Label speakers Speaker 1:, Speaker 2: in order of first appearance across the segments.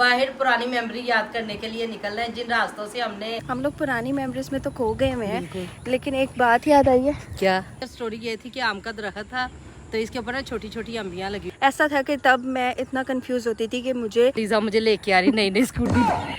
Speaker 1: बाहर पुरानी मेमोरी याद करने के लिए निकल रहे हैं, जिन रास्तों से हम लोग पुरानी मेमोरीज में तो खो गए हुए हैं। लेकिन एक बात याद आई है। क्या स्टोरी ये थी कि आम का दरख्त था, तो इसके ऊपर ना छोटी छोटी अम्बियां लगी। ऐसा था कि तब मैं इतना कंफ्यूज होती थी कि लीजा मुझे लेके आ रही नई नई स्कूटी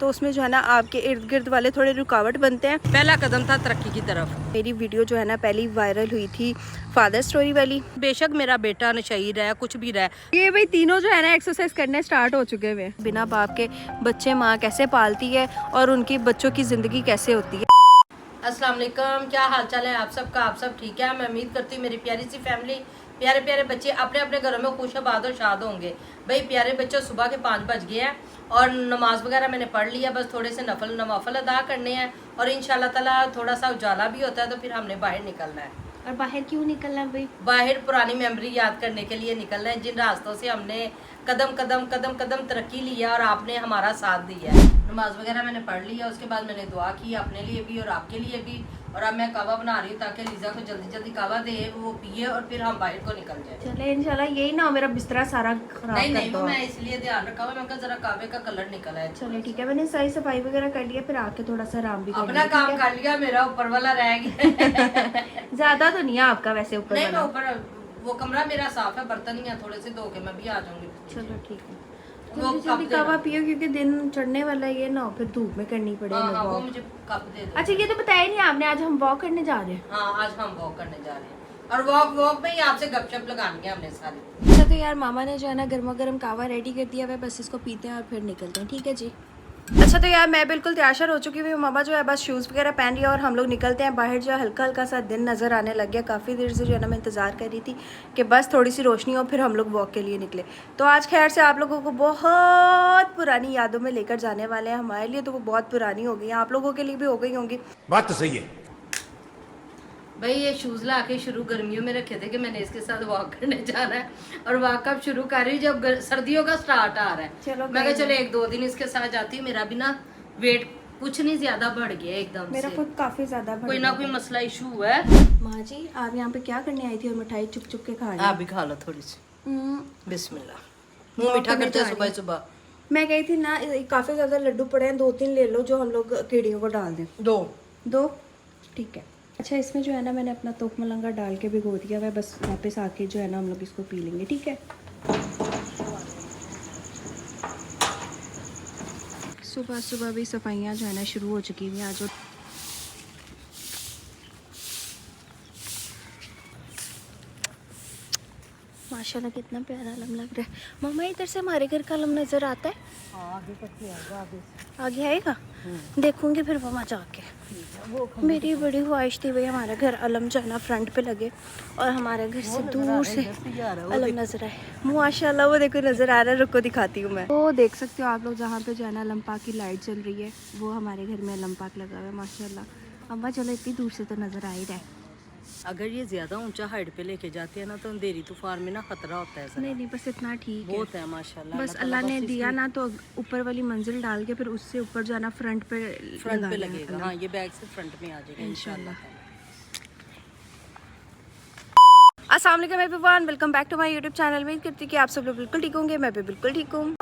Speaker 1: तो उसमें जो है ना आपके इर्द गिर्द वाले थोड़े रुकावट बनते हैं। पहला कदम था तरक्की की तरफ। मेरी वीडियो जो है ना पहली वायरल हुई थी फादर स्टोरी वाली। बेशक मेरा बेटा नशई रहा कुछ भी रहा, ये भाई तीनों जो है ना एक्सरसाइज करने स्टार्ट हो चुके हुए। बिना बाप के बच्चे माँ कैसे पालती है और उनकी बच्चों की जिंदगी कैसे होती है। अस्सलाम वालेकुम, क्या हाल चाल है आप सबका? आप सब ठीक है? मैं उम्मीद करती हूँ मेरी प्यारी सी फैमिली, प्यारे प्यारे बच्चे अपने अपने घरों में खुश आबाद और शाद होंगे। भाई प्यारे बच्चों, सुबह के 5 बज गए हैं और नमाज वगैरह मैंने पढ़ लिया। बस थोड़े से नवाफल अदा करने हैं और इंशाल्लाह ताला थोड़ा सा उजाला भी होता है तो फिर हमने बाहर निकलना है।
Speaker 2: और बाहर क्यों निकलना है भाई?
Speaker 1: बाहर पुरानी मेमोरी याद करने के लिए निकल रहे हैं, जिन रास्तों से हमने कदम कदम कदम कदम तरक्की लिया और आपने हमारा साथ दिया है। नमाज वगैरह मैंने पढ़ लिया, उसके बाद मैंने दुआ की अपने लिए भी और आपके लिए भी। और अब मैं कावा बना रही हूँ ताकि लीजा को जल्दी जल्दी कावा दे, वो पिए और फिर हम बाहर को निकल जाए।
Speaker 2: चले इंशाल्लाह, यही ना हो मेरा बिस्तरा सारा खराब
Speaker 1: नहीं
Speaker 2: कर
Speaker 1: नहीं,
Speaker 2: दो।
Speaker 1: वो मैं इसलिए ध्यान रखा हुआ, मैं कहा जरा कावे का कलर निकला है।
Speaker 2: चलो ठीक है, मैंने सारी सफाई वगैरह कर लिया, फिर आके थोड़ा सा आराम भी कर
Speaker 1: अपना काम कर लिया, मेरा ऊपर वाला रह गया
Speaker 2: ज्यादा तो नहीं है आपका वैसे ऊपर
Speaker 1: नहीं,
Speaker 2: वाला।
Speaker 1: मैं ऊपर वो कमरा मेरा साफ है, बर्तन ही है थोड़े से धो के मैं भी आ जाऊंगी।
Speaker 2: चलो ठीक है,
Speaker 1: वो
Speaker 2: जल्दी जल्दी कावा पियो क्योंकि दिन चढ़ने वाला है, ये ना हो फिर धूप में करनी पड़ेगी।
Speaker 1: हाँ, वो मुझे कप दे दो।
Speaker 2: अच्छा ये तो बताया नहीं आपने, आज हम वॉक करने जा रहे हैं।
Speaker 1: हाँ, आज हम वॉक करने जा रहे हैं और वॉक में ही आपसे गपशप लगानी है हमने सारी।
Speaker 2: अच्छा तो यार मामा ने जो है ना गर्मा गर्म कावा रेडी कर दिया हुआ है, बस इसको पीते हैं और फिर निकलते हैं। ठीक है जी। अच्छा तो यार मैं बिल्कुल तैयार हो चुकी हूँ। मामा जो है बस शूज़ वगैरह पहन लिया और हम लोग निकलते हैं बाहर। जो है हल्का हल्का सा दिन नज़र आने लग गया। काफ़ी देर से जो है ना मैं इंतज़ार कर रही थी कि बस थोड़ी सी रोशनी हो फिर हम लोग वॉक के लिए निकले। तो आज खैर से आप लोगों को बहुत पुरानी यादों में लेकर जाने वाले हैं। हमारे लिए तो वो बहुत पुरानी हो गई हैं, आप लोगों के लिए भी हो गई होंगी।
Speaker 3: बात तो सही है
Speaker 1: भाई ये शूज ला के शुरू गर्मियों में रखे थे कि मैंने इसके साथ वॉक करने जाना है और वॉक कब शुरू कर रही जब सर्दियों का स्टार्ट आ रहा है।
Speaker 2: चलो
Speaker 1: मैं कहा चलो 1-2 दिन इसके साथ जाती हूँ। मेरा भी ना वेट कुछ नहीं ज्यादा बढ़ गया एकदम
Speaker 2: मेरा
Speaker 1: से।
Speaker 2: खुद काफ़ी ज़्यादा
Speaker 1: कोई ना कोई मसला इशू है।
Speaker 2: माँ जी आप यहाँ पे क्या करने आई थी और मिठाई चुप चुप के खा रही?
Speaker 1: आप भी खा लो थोड़ी सी। बिस्मिल्लाह। मुंह मीठा करते हैं सुबह सुबह।
Speaker 2: मैं गई थी ना, काफ़ी ज़्यादा लड्डू पड़े हैं, 2-3 ले लो जो हम लोग कीड़ियों को डाल दें। दो ठीक है। अच्छा इसमें जो है ना मैंने अपना तोप मलंगा डाल के भिगो दिया हुआ है, बस वापस आके जो है ना हम लोग इसको पी लेंगे। ठीक है। सुबह सुबह भी सफाइयाँ जो है ना शुरू हो चुकी हुई हैं आज। माशाल्लाह कितना प्यारा आलम लग रहा है। मामा इधर से हमारे घर का आलम नज़र आता है।
Speaker 1: आगे तक आएगा,
Speaker 2: आगे आएगा, देखूंगी फिर वहाँ जाके। मेरी बड़ी ख्वाहिश थी भाई हमारा घर अलम जो है ना फ्रंट पे लगे और हमारे घर से दूर से अलम नजर आए। माशाल्लाह वो देखो नजर आ रहा है, रुको दिखाती हूँ मैं। वो देख सकते हो आप लोग जहाँ पे जो है ना अलम पाक की लाइट चल रही है, वो हमारे घर में अलम पाक लगा हुआ है माशाल्लाह। अम्मा चलो इतनी दूर से तो नजर आ ही रहा है।
Speaker 1: अगर ये ज्यादा ऊंचा हाइट पे लेके जाते हैं ना तो अंधेरी तूफान में ना खतरा होता है।
Speaker 2: नहीं नहीं बस इतना ठीक है,
Speaker 1: बहुत है माशाल्लाह।
Speaker 2: बस अल्लाह ने दिया ना तो ऊपर वाली मंजिल डाल के फिर उससे ऊपर जो है ना फ्रंट पे
Speaker 1: लगेगा। हाँ ये बैग से फ्रंट में आ जाएगा इंशाल्लाह।
Speaker 2: अस्सलाम वालेकुम everyone, welcome back to my YouTube channel. उम्मीद करती कि आप सब लोग बिल्कुल ठीक होंगे, मैं भी बिल्कुल ठीक हूँ।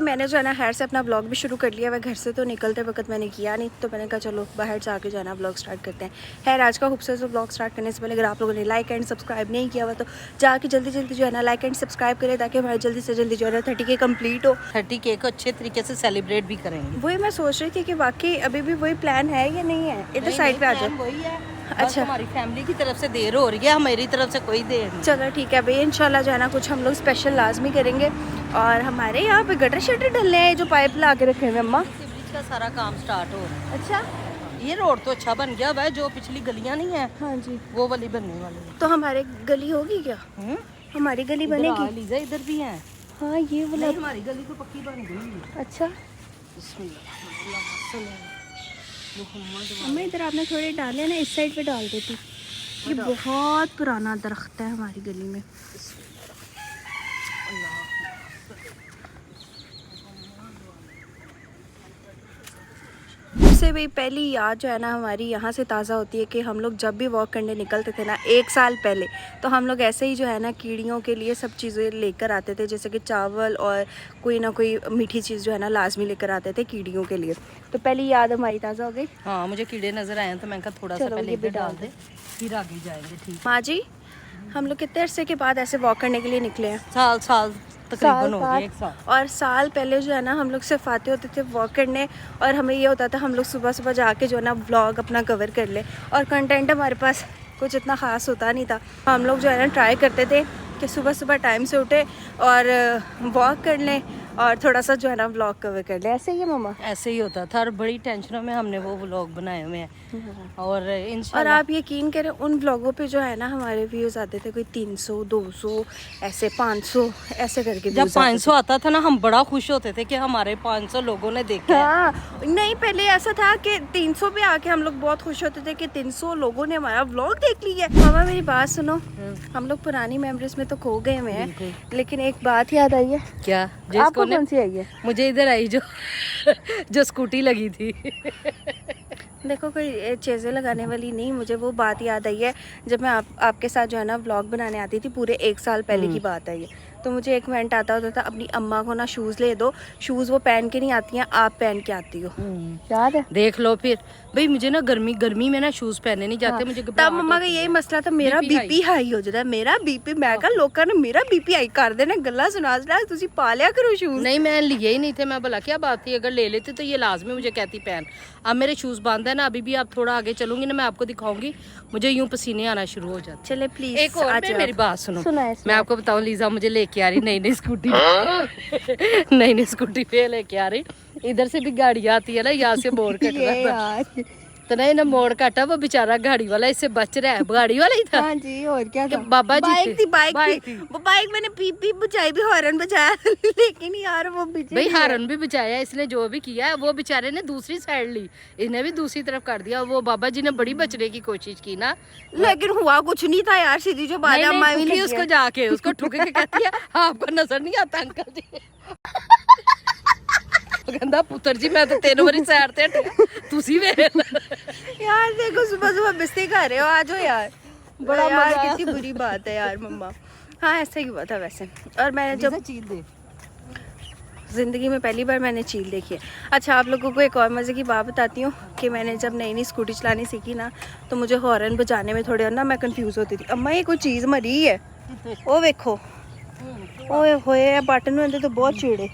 Speaker 2: मैंने जो है ना खैर से अपना ब्लॉग भी शुरू कर लिया है। घर से तो निकलते वक्त मैंने किया नहीं, तो मैंने कहा चलो बाहर से आके जो है ना ब्लॉग स्टार्ट करते हैं। खैर आज का खूबसूरत से ब्लॉग स्टार्ट करने से पहले अगर आप लोगों ने लाइक एंड सब्सक्राइब नहीं किया हुआ तो जाके जल्दी जल्दी जो है ना लाइक एंड सब्सक्राइब करें ताकि हमारे जल्दी से जल्दी जो है ना 30K कम्प्लीट हो।
Speaker 1: 30K को अच्छे तरीके से सेलिब्रेट भी करेंगे।
Speaker 2: वही मैं सोच रही थी कि वाकई अभी भी वही प्लान है या नहीं है। इधर साइड पे आ जाओ।
Speaker 1: वही है।
Speaker 2: अच्छा
Speaker 1: हमारी फैमिली की तरफ से देर हो रही है, हमारी तरफ से कोई देर नहीं।
Speaker 2: चलो ठीक है भाई, इंशाल्लाह जो है ना कुछ हम लोग स्पेशल लाजमी करेंगे। और हमारे यहाँ पे गटर शटर डलने हैं जो पाइप ला के रखे हुए अम्मा।
Speaker 1: ब्रिज का सारा काम स्टार्ट हो रहा है।
Speaker 2: अच्छा
Speaker 1: ये रोड तो अच्छा बन गया है, जो पिछली गलियां नहीं है
Speaker 2: हाँ जी,
Speaker 1: वो वाली बनने वाली है।
Speaker 2: तो हमारे गली होगी क्या? हमारी गली बनेगी?
Speaker 1: लीजा इधर भी है।
Speaker 2: हाँ ये वाला।
Speaker 1: हमारी गली तो पक्की बन गई है।
Speaker 2: अच्छा अम्मा इधर आपने थोड़े डाले ना, इस साइड पे डाल देती। ये बहुत पुराना दरख्त है हमारी गली में। से भी पहली याद जो है ना हमारी यहाँ से ताज़ा होती है कि हम लोग जब भी वॉक करने निकलते थे ना 1 साल पहले, तो हम लोग ऐसे ही जो है ना कीड़ियों के लिए सब चीज़ें लेकर आते थे, जैसे कि चावल और कोई ना कोई मीठी चीज़ जो है ना लाजमी लेकर आते थे कीड़ियों के लिए। तो पहली याद हमारी ताज़ा हो गई।
Speaker 1: हाँ, मुझे कीड़े नजर आए तो मैंने कहा थोड़ा सा पहले इधर डाल दे, फिर आगे जाएंगे। ठीक।
Speaker 2: माँ जी, हम लोग कितने अरसे के बाद ऐसे वॉक करने के लिए निकले हैं?
Speaker 1: साल तकरीबन हो गया, 1 साल।
Speaker 2: और साल पहले जो है ना हम लोग सिर्फ आते होते थे वॉक करने, और हमें ये होता था हम लोग सुबह सुबह जाके जो है ना व्लॉग अपना कवर कर ले, और कंटेंट हमारे पास कुछ इतना ख़ास होता नहीं था। हम लोग जो है ना ट्राई करते थे कि सुबह सुबह टाइम से उठे और वॉक कर लें और थोड़ा सा जो है ना व्लॉग कवर कर ले। ऐसे ही है मम्मा?
Speaker 1: ऐसे ही होता था और बड़ी टेंशनों में हमने वो व्लॉग बनाए हुए हैं। और
Speaker 2: और आप यकीन करें उन व्लॉगों पे जो है ना हमारे व्यूज़ आते थे कोई 300 200 ऐसे 500 ऐसे करके।
Speaker 1: जब 500 आता था ना हम बड़ा खुश होते थे कि हमारे 500 लोगों ने देखा।
Speaker 2: हाँ, नहीं पहले ऐसा था कि 300 पे आके हम लोग बहुत खुश होते थे कि 300 लोगों ने हमारा व्लॉग देख लिया। मामा मेरी बात सुनो, हम लोग पुरानी मेमोरीज में तो खो गए हुए हैं, लेकिन एक बात याद आई है।
Speaker 1: क्या?
Speaker 2: आपको कौन सी आई है?
Speaker 1: मुझे इधर आई जो स्कूटी लगी थी।
Speaker 2: देखो कोई चीज़ें लगाने वाली नहीं, मुझे वो बात याद आई है जब मैं आपके साथ जो है ना व्लॉग बनाने आती थी। पूरे 1 साल पहले की बात आई है। तो मुझे एक मिनट आता होता था अपनी अम्मा को ना शूज़ ले दो, शूज़ वो पहन के नहीं आती हैं, आप पहन के आती हो। याद है? देख लो फिर भाई, मुझे ना गर्मी में ना शूज़ पहने नहीं जाते। मुझे तब मम्मा का यही मसला था, मेरा बीपी हाई हो जाता है, मेरा बीपी। मैं कहा लोगों ने मेरा बीपी हाई कर देना, गला सुना सुना तुसी पा लिया करो शूज़। नहीं, मैं लिए ही नहीं थे। मैं बोला क्या बात थी, अगर ले लेते तो ये लाजमी मुझे कहती पहन। अब मेरे शूज़ बांध है ना, अभी भी आप थोड़ा आगे चलूंगी ना मैं आपको दिखाऊंगी, मुझे यूं पसीने आना शुरू हो जाते। चले प्लीज एक और मेरी बात सुनो। मैं आपको बताऊं, लीजा मुझे लेके आ रही नई स्कूटी नई स्कूटी पे लेके आ रही। इधर से भी गाड़ी आती है ना, यहाँ से मोड़ कट रहा था तो नहीं ना मोड़ काटा, वो बेचारा गाड़ी वाला इससे बच रहा है। गाड़ी वाला ही था। हाँ जी, और क्या था? बाबा जी बाइक थी। वो बाइक मैंने पीप पीप बचाई भी, हॉर्न बजाया लेकिन यार वो भाई हॉर्न भी बचाया इसने, जो भी किया है वो बेचारे ने दूसरी साइड ली, इसने भी दूसरी तरफ कर दिया। वो बाबा जी ने बड़ी बचने की कोशिश की ना, लेकिन हुआ कुछ नहीं था यार। सीधी जो बात है उसको जाके उसको ठुक के कहती है आपको नजर नहीं आता अंकल जी? कहंदा पुत्र जी मैं तो 3 बारी सैर ते तुसी वे यार देखो सुबह सुबह बिस्ती कर रहे हो, आ जाओ यार। बड़ा यार कितनी बुरी बात है यार मम्मा। हाँ ऐसा ही हुआ था वैसे। और मैंने जब चील दे ज़िंदगी में पहली बार मैंने चील देखी है। अच्छा आप लोगों को एक और मज़े की बात बताती हूँ कि मैंने जब नई स्कूटी चलानी सीखी ना, तो मुझे हॉर्न बजाने में थोड़े ना मैं कंफ्यूज होती थी। अम्मा ये कोई चीज़ मरी है, ओ देखो, ओए होए बटन में तो बहुत चीड़े।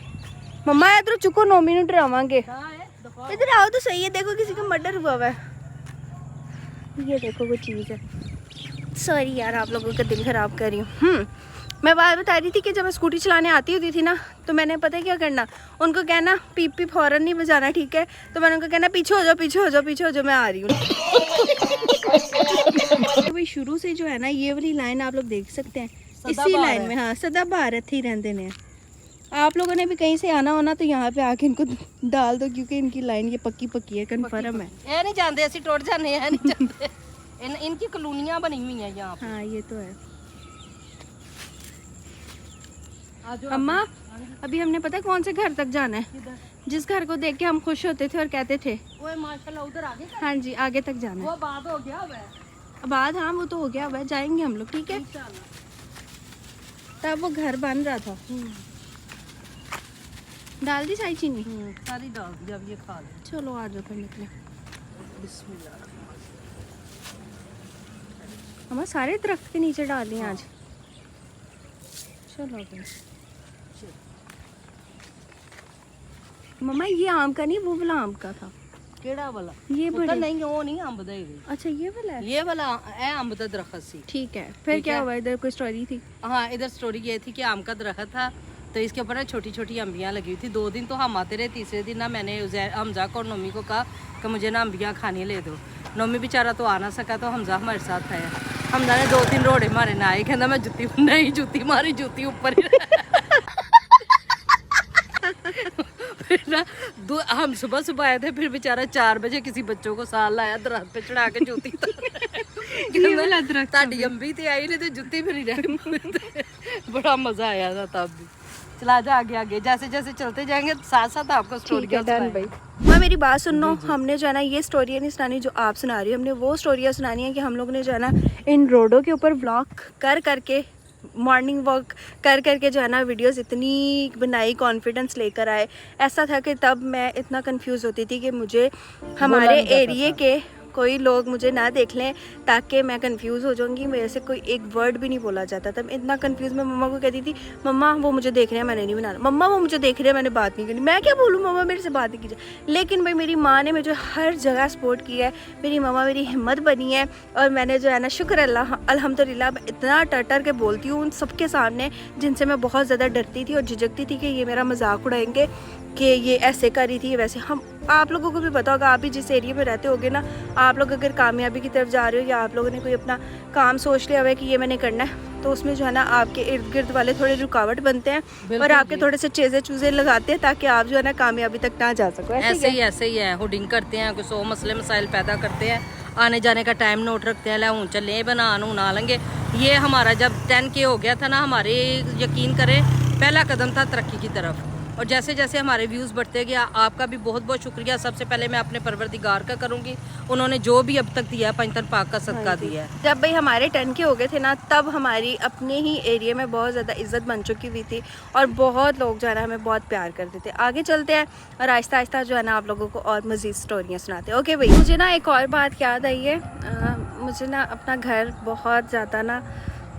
Speaker 2: मम्मा इधर चुको, 9 मिनट रवांगे। इधर आओ तो सही है, देखो किसी का मर्डर हुआ है। ये देखो वो चीज़ है। सॉरी यार आप लोगों का दिल खराब कर रही हूँ। मैं बात बता रही थी कि जब मैं स्कूटी चलाने आती होती थी ना, तो मैंने पता है क्या करना, उनको कहना पीप पीप हॉर्न नहीं बजाना, ठीक है? तो मैंने उनको कहना पीछे हो जाओ पीछे हो जाओ पीछे हो जाओ, मैं आ रही हूँ। तो भाई शुरू से जो है ना ये वाली लाइन आप लोग देख सकते हैं, इसी लाइन में। हाँ सदा भारत ही रहते हैं। आप लोगों ने भी कहीं से आना होना तो यहाँ पे आके इनको डाल दो, क्योंकि इनकी लाइन ये पक्की पक्की है, कन्फर्म है। ये नहीं जानते ऐसे टूट जाने हैं, नहीं जानते। इनकी कॉलोनियां बनी हुई हैं यहाँ पे। हाँ ये तो है। अम्मा अभी हमने पता है कौन से घर तक जाना है, जिस घर को देख के हम खुश होते थे और कहते थे वो माशाल्लाह उधर आगे। हाँ जी आगे तक जाना है। वो बाद हो गया है बाद। हाँ वो तो हो गया है, जाएंगे हम लोग, ठीक है? तब वो घर बन रहा था। डाल दी सारी चीनी? सारी डाल दी, अब ये खा लो। चलो आ जाओ फिर निकले। बिस्मिल्लाह। हम सारे दरख्त के नीचे डाल दिए आज। चलो फिर। मम्मा ये आम का नहीं, वो वाला आम का था। केड़ा वाला? ये बड़ा नहीं, वो नहीं अम्ब दा। अच्छा ये वाला है? ये वाला है अम्ब दा दरख्त सी। ठीक है फिर क्या हुआ? इधर कोई स्टोरी थी? हाँ इधर स्टोरी ये थी कि आम का दरख्त था, तो इसके ऊपर ना छोटी छोटी अम्बियाँ लगी हुई थी। 2 दिन तो हम आते रहे, तीसरे दिन ना मैंने हमजा को और नोमी को कहा कि मुझे ना अम्बियाँ खाने ले दो। नोमी बेचारा तो आ ना सका, तो हमजा हमारे साथ आया। हमजा ने 2-3 रोड़े मारे ना आए, कहना मैं जुत्ती नहीं, जुत्ती मारी, जुत्ती ऊपर ही। फिर ना हम सुबह सुबह आए थे, फिर बेचारा 4 बजे किसी बच्चों को साल लाया, दरख्त पे चढ़ा के जुत्ती ताड़ी अम्बी ते आई नहीं तो जुत्ती फिर बड़ा मजा आया था तब भी।
Speaker 1: चला जा आगे आगे, जैसे जैसे चलते जाएंगे साथ साथ आपको स्टोरी
Speaker 2: भाई। हाँ मेरी बात सुनो, हमने जो है ना ये स्टोरियाँ नहीं सुनानी जो आप सुना रही हो, हमने वो स्टोरियाँ सुनानी है कि हम लोग ने जो है ना इन रोडों के ऊपर व्लॉग कर करके, मॉर्निंग वॉक कर करके जो है ना वीडियोस इतनी बनाई, कॉन्फिडेंस लेकर आए। ऐसा था कि तब मैं इतना कंफ्यूज होती थी कि मुझे हमारे एरिया के कोई लोग मुझे ना देख लें ताकि मैं कंफ्यूज हो जाऊंगी, मेरे से कोई एक वर्ड भी नहीं बोला जाता था। मैं इतना कंफ्यूज, मैं मम्मा को कहती थी मम्मा वो मुझे देख रहे हैं मैंने नहीं बनाना, मम्मा वो मुझे देख रहे हैं मैंने बात नहीं करनी, मैं क्या बोलूँ मम्मा मेरे से बात नहीं कीजिए। लेकिन भाई मेरी माँ ने मुझे हर जगह सपोर्ट किया है, मेरी मम्मा मेरी हिम्मत बनी है और मैंने जो है ना शुक्र अल्लाह अल्हम्दुलिल्लाह मैं इतना टर के बोलती हूँ उन सबके सामने जिनसे मैं बहुत ज़्यादा डरती थी और झिझकती थी कि ये मेरा मजाक उड़ाएंगे कि ये ऐसे करी थी वैसे। हम आप लोगों को भी पता होगा, आप भी जिस एरिया में रहते होगे ना, आप लोग अगर कामयाबी की तरफ जा रहे हो या आप लोगों ने कोई अपना काम सोच लिया हुआ है कि ये मैंने करना है, तो उसमें जो है ना आपके इर्द गिर्द वाले थोड़े रुकावट बनते हैं और आपके थोड़े से चेज़े चूज़े लगाते हैं ताकि आप जो है ना कामयाबी तक ना जा सको।
Speaker 1: ऐसे ही है, हुडिंग करते हैं, कुछ 100 मसले मसाइल पैदा करते हैं, आने जाने का टाइम नोट रखते हैं, ला चले बना लेंगे। ये हमारा जब 10K हो गया था ना, हमारे यकीन करें पहला कदम था तरक्की की तरफ, और जैसे जैसे हमारे व्यूज़ बढ़ते गया, आपका भी बहुत बहुत शुक्रिया। सबसे पहले मैं अपने परवरदिगार का करूँगी, उन्होंने जो भी अब तक दिया है पंजतन पाक का सदका दिया है।
Speaker 2: जब भाई हमारे 10K हो गए थे ना, तब हमारी अपने ही एरिया में बहुत ज़्यादा इज्जत बन चुकी हुई थी और बहुत लोग जो है ना हमें बहुत प्यार करते थे। आगे चलते हैं और आहिस्ता आहिस्ता जो है ना आप लोगों को और मज़ीद स्टोरियाँ सुनाते हैं। ओके भाई, मुझे ना एक और बात याद आई है, मुझे ना अपना घर बहुत ज़्यादा ना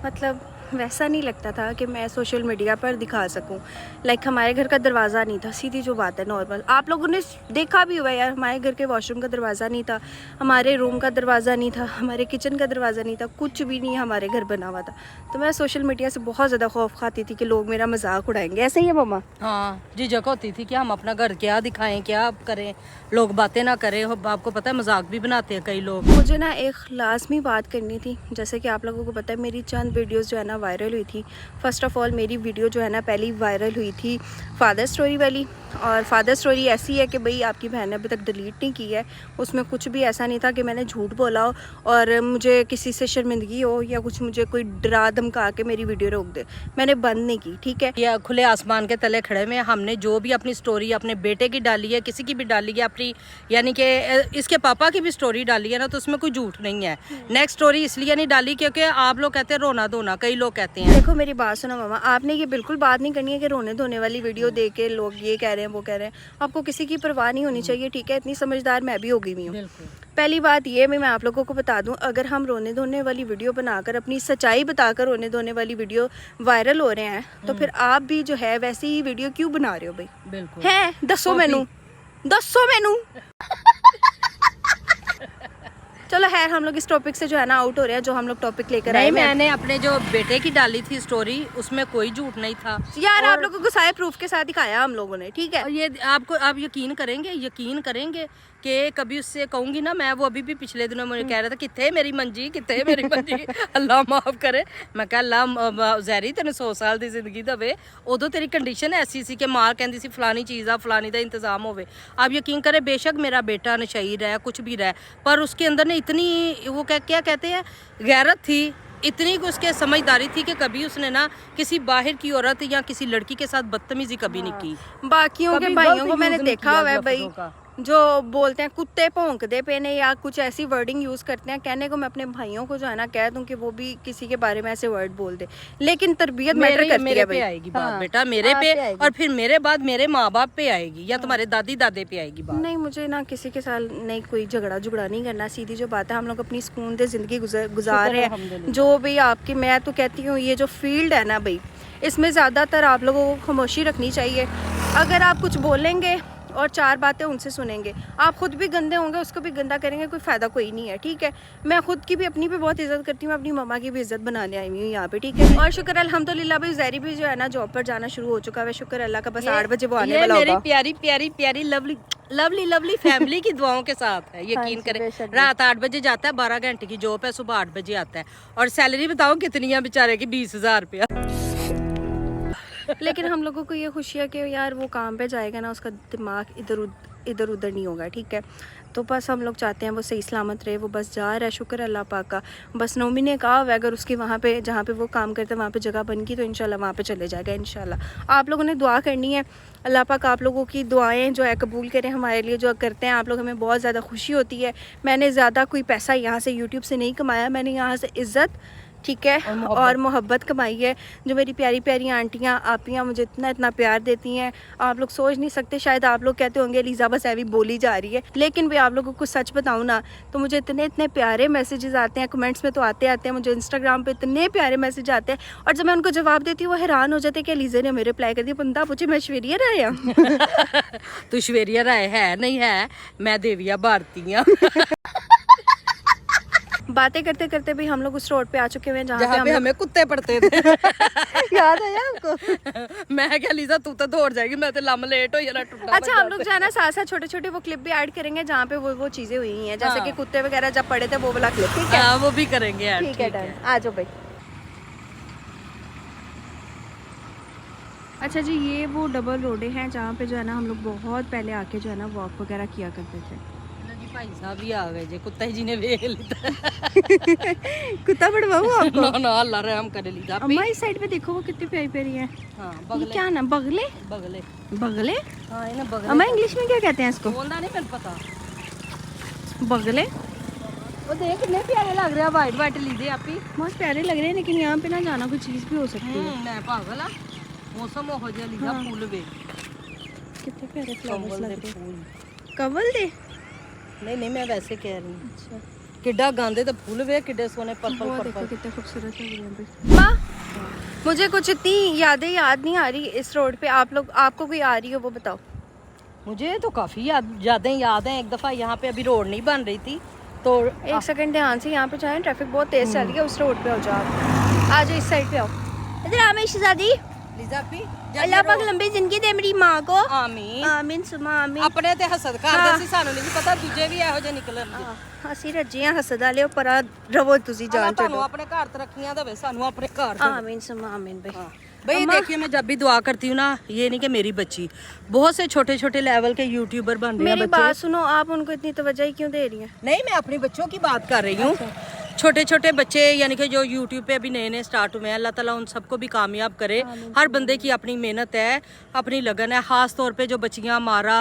Speaker 2: मतलब वैसा नहीं लगता था कि मैं सोशल मीडिया पर दिखा सकूं। लाइक हमारे घर का दरवाज़ा नहीं था, सीधी जो बात है नॉर्मल, आप लोगों ने देखा भी हुआ यार, हमारे घर के वॉशरूम का दरवाज़ा नहीं था, हमारे रूम का दरवाज़ा नहीं था, हमारे किचन का दरवाज़ा नहीं था, कुछ भी नहीं हमारे घर बना हुआ था। तो मैं सोशल मीडिया से बहुत ज़्यादा खौफ खाती थी कि लोग मेरा मजाक उड़ाएंगे। ऐसे ही है मम्मा?
Speaker 1: हाँ, झिझक होती थी कि हम अपना घर क्या दिखाएं, क्या करें, लोग बातें ना करें। आपको पता है मजाक भी बनाते हैं कई लोग।
Speaker 2: मुझे ना एक लाजमी बात करनी थी, जैसे कि आप लोगों को पता है मेरी चंद वीडियोस जो है ना वायरल हुई थी। फर्स्ट ऑफ ऑल मेरी वीडियो जो है ना पहली वायरल हुई थी फादर स्टोरी वाली, और फादर स्टोरी ऐसी है कि भाई आपकी बहन ने अभी तक डिलीट नहीं की है, उसमें कुछ भी ऐसा नहीं था कि मैंने झूठ बोला हो और मुझे किसी से शर्मिंदगी हो या कुछ मुझे कोई डरा धमका के मेरी वीडियो रोक दे, मैंने बंद नहीं की, ठीक है।
Speaker 1: या खुले आसमान के तले खड़े में हमने जो भी अपनी स्टोरी अपने बेटे की डाली है, किसी की भी डाली है अपनी, यानी कि इसके पापा की भी स्टोरी डाली है ना, तो उसमें कोई झूठ नहीं है। नेक्स्ट स्टोरी इसलिए नहीं डाली क्योंकि आप लोग कहते हैं रोना धोना, कई लोग कहते हैं।
Speaker 2: देखो मेरी बात सुनो मामा, आपने ये बिल्कुल बात नहीं करनी है कि रोने धोने वाली वीडियो देख के लोग ये कह रहे हैं वो कह रहे हैं, आपको किसी की परवाह नहीं होनी चाहिए, ठीक है। इतनी समझदार मैं भी हो गई हुई हूँ। पहली बात ये मैं आप लोगों को बता दूं, अगर हम रोने धोने वाली वीडियो बनाकर अपनी सच्चाई बताकर रोने धोने वाली वीडियो वायरल हो रहे हैं, तो फिर आप भी जो है वैसी ही वीडियो क्यों बना रहे हो भाई?
Speaker 1: बिल्कुल
Speaker 2: है, दसो मैनू चलो खैर, हम लोग इस टॉपिक से जो है ना आउट हो रहे हैं, जो हम लोग टॉपिक लेकर आए।
Speaker 1: मैंने अपने जो बेटे की डाली थी स्टोरी, उसमें कोई झूठ नहीं था
Speaker 2: यार, आप लोगों को सारे प्रूफ के साथ दिखाया हम लोगों ने, ठीक है।
Speaker 1: और ये आप यकीन करेंगे कि कभी उससे कहूंगी ना मैं, वो अभी भी पिछले दिनों मुझे कह रहा था कितने मेरी मंजी अल्लाह माफ करे। मैं कहा अल्लाह ज़हरी तेन 100 साल की जिंदगी दवे, उदों तेरी कंडीशन ऐसी सी कि मां कहती सी फलानी चीज़ आ फलानी का इंतजाम होवे। आप यकीन करें, बेशक मेरा बेटा नशई रहा कुछ भी रहा, पर उसके अंदर ने इतनी वो क्या कहते हैं गैरत थी, इतनी उसके समझदारी थी कि कभी उसने ना किसी बाहर की औरत या किसी लड़की के साथ बदतमीजी कभी नहीं की।
Speaker 2: बाकियों के भाइयों को मैंने देखा हुआ है भाई, जो बोलते हैं कुत्ते भौंकते पे ने या कुछ ऐसी वर्डिंग यूज करते हैं, कहने को मैं अपने भाइयों को जो है ना कह दूं कि वो भी किसी के बारे में ऐसे वर्ड बोल दे, लेकिन तरबियत मैटर करती है भाई।
Speaker 1: आएगी बात बेटा मेरे पे, और फिर मेरे बाद मेरे माँ बाप पे आएगी या तुम्हारे दादी दादे पे आएगी बात।
Speaker 2: नहीं, मुझे ना किसी के साथ नहीं कोई झगड़ा नहीं करना, सीधी जो बात है, हम लोग अपनी सुकून से जिंदगी गुजार रहे हैं। जो भी आपकी, मैं तो कहती हूँ ये जो फील्ड है ना भाई, इसमें ज़्यादातर आप लोगों को खामोशी रखनी चाहिए। अगर आप कुछ बोलेंगे और 4 बातें उनसे सुनेंगे, आप खुद भी गंदे होंगे, उसको भी गंदा करेंगे, कोई फ़ायदा कोई नहीं है, ठीक है। मैं खुद की भी अपनी भी बहुत इज्जत करती हूँ, अपनी मम्मा की भी इज्जत बनाने आई हुई हूँ यहाँ पे, ठीक है। और शुक्र अल्हम्दुलिल्लाह भाई, ज़हरी भी जो है ना जॉब पर जाना शुरू हो चुका है, शुक्र अल्लाह का, बस 8 बजे वो आने वाला होगा।
Speaker 1: मेरी प्यारी प्यारी प्यारी लवली फैमिली की दुआओं के साथ है, यकीन करें। रात 8 बजे जाता है, 12 घंटे की जॉब है, सुबह 8 बजे आता है, और सैलरी बताओ कितनी है बेचारे की, 20,000 रुपया।
Speaker 2: लेकिन हम लोगों को ये खुशी है कि यार वो काम पे जाएगा ना, उसका दिमाग इधर इधर उधर नहीं होगा, ठीक है। तो बस हम लोग चाहते हैं वो सही सलामत रहे, वो बस जा रहा है, शुक्र अल्लाह पाक का। बस नोमी ने कहा हुआ है अगर उसकी वहाँ पे जहाँ पे वो काम करते हैं वहाँ पे जगह बन गई तो इंशाल्लाह वहाँ पे चले जाएगा इंशाल्लाह। आप लोगों ने दुआ करनी है, अल्लाह पाक आप लोगों की दुआएं जो है कबूल करें हमारे लिए, जो करते हैं आप लोग, हमें बहुत ज़्यादा खुशी होती है। मैंने ज़्यादा कोई पैसा यहाँ से यूट्यूब से नहीं कमाया, मैंने यहाँ से इज़्ज़त, ठीक है, और मोहब्बत कमाई है। जो मेरी प्यारी प्यारी आंटियाँ आपियाँ मुझे इतना इतना प्यार देती हैं, आप लोग सोच नहीं सकते। शायद आप लोग कहते होंगे लीज़ा बस ऐवी बोली जा रही है, लेकिन भाई आप लोगों को सच बताऊँ ना तो मुझे इतने इतने प्यारे मैसेजेस आते हैं, कमेंट्स में तो आते आते हैं, मुझे इंस्टाग्राम पे इतने प्यारे मैसेज आते हैं, और जब मैं उनको जवाब देती हूँ वो हैरान हो जाते हैं कि लीज़ा ने मेरे रिप्लाई कर दिया, बंदा पूछे मैं ऐश्वर्या राय हूँ।
Speaker 1: तू ऐश्वर्या राय है नहीं है, मैं देविया भारती हूँ।
Speaker 2: बातें करते करते भी हम लोग उस रोड पे आ चुके हुए हैं
Speaker 1: जहाँ पे हमें कुत्ते पड़ते थे।
Speaker 2: याद है आपको?
Speaker 1: मैं क्या लीजा तू तो दौड़ जाएगी, मैं तो लम लेट हो जाना टुटा।
Speaker 2: अच्छा हम लोग जाना साथ साथ छोटे छोटे वो क्लिप भी ऐड करेंगे जहाँ पे वो चीजें हुई हैं, जैसे कि कुत्ते वगैरह जब पड़े थे वो वाला क्लिप, ठीक है?
Speaker 1: हाँ वो भी करेंगे यार,
Speaker 2: ठीक है डन, आ जाओ भाई। अच्छा जी, ये वो डबल रोडे हैं जहाँ पे जो है ना हम लोग बहुत पहले आके जो है ना वॉक वगैरह किया करते थे।
Speaker 1: भाई साहब भी आ गए जे, कुत्ता जी ने वेख लिया।
Speaker 2: कुत्ता पड़वाऊं आपको?
Speaker 1: ना ना अल्लाह रहम कर लीजा।
Speaker 2: अम्मा इस साइड पे देखो वो कितनी प्यारी प्यारी है।
Speaker 1: हाँ
Speaker 2: ये
Speaker 1: बगले।
Speaker 2: क्या नाम? बगले?
Speaker 1: बगले।
Speaker 2: बगले?
Speaker 1: हाँ इन्हें बगले।
Speaker 2: अम्मा इंग्लिश में क्या कहते हैं इसको?
Speaker 1: बोलना नहीं मेरे पता।
Speaker 2: बगले?
Speaker 1: वो देख कितने प्यारे लग रहे हैं, वाइट वाइट लीजे आप ही।
Speaker 2: बहुत प्यारे लग रहे हैं, लेकिन यहाँ पे ना जाना कोई चीज भी हो सकती है।
Speaker 1: मैं पागल आ, मौसम हो जा लीजा फूल वे।
Speaker 2: कितने प्यारे फ्लावर्स लग रहे हैं।
Speaker 1: फूल
Speaker 2: कमल दे?
Speaker 1: नहीं नहीं मैं वैसे कह रही हूँ।
Speaker 2: अच्छा
Speaker 1: किड्डा गांदे तो फूल वे, किड्डे सोने पर्पल
Speaker 2: वो देखो
Speaker 1: पर्पल।
Speaker 2: कितने खूबसूरत लग रहे हैं। माँ मुझे कुछ इतनी यादें याद नहीं आ रही इस रोड पे, आप लोग आपको कोई आ रही हो वो बताओ।
Speaker 1: मुझे तो काफी यादें याद हैं। एक दफा यहाँ पे अभी रोड नहीं बन रही थी तो
Speaker 2: एक सेकंड ध्यान से यहाँ पे जाए, ट्रैफिक बहुत तेज चल रही है, उस रोड पे हो जाओ आप। आ जाओ इस साइड पे आओ। इधर आ मेरी शहजादी।
Speaker 1: लीजा पी
Speaker 2: अल्लाह पाक लंबी जिंदगी दे मेरी माँ को।
Speaker 1: आमीन
Speaker 2: आमीन सुमा आमीन।
Speaker 1: अपने ते हसद करदे सी, सानू नहीं पता दूजे भी ਇਹੋ ਜਿਹੇ ਨਿਕਲਣਗੇ।
Speaker 2: ਅਸੀਂ ਰੱਜੀਆਂ ਹਸਦ ਵਾਲਿਓ ਪਰ ਰਵੋ ਤੁਸੀਂ ਜਾਨ
Speaker 1: ਤੁਹਾਨੂੰ ਆਪਣੇ ਘਰ ਤਰੱਕੀਆਂ ਦੇਵੇ, ਸਾਨੂੰ ਆਪਣੇ ਘਰ ਦੇਵੇ।
Speaker 2: आमीन सुमा आमीन भाई।
Speaker 1: भाई देखिए मैं जब भी दुआ करती हूँ ना, ये नहीं कि मेरी बच्ची, बहुत से छोटे छोटे लेवल के यूट्यूबर बन रहे हैं
Speaker 2: मेरी बात सुनो, आप उनको इतनी तवज्जो क्यों दे रही हैं?
Speaker 1: नहीं मैं अपने बच्चों की बात कर रही हूँ। छोटे छोटे बच्चे यानी कि जो यूट्यूब पे अभी नए नए स्टार्ट हुए हैं, अल्लाह ताला उन सबको भी कामयाब करे। हर बंदे की अपनी मेहनत है, अपनी लगन है। खास तौर पे जो बच्चियाँ मारा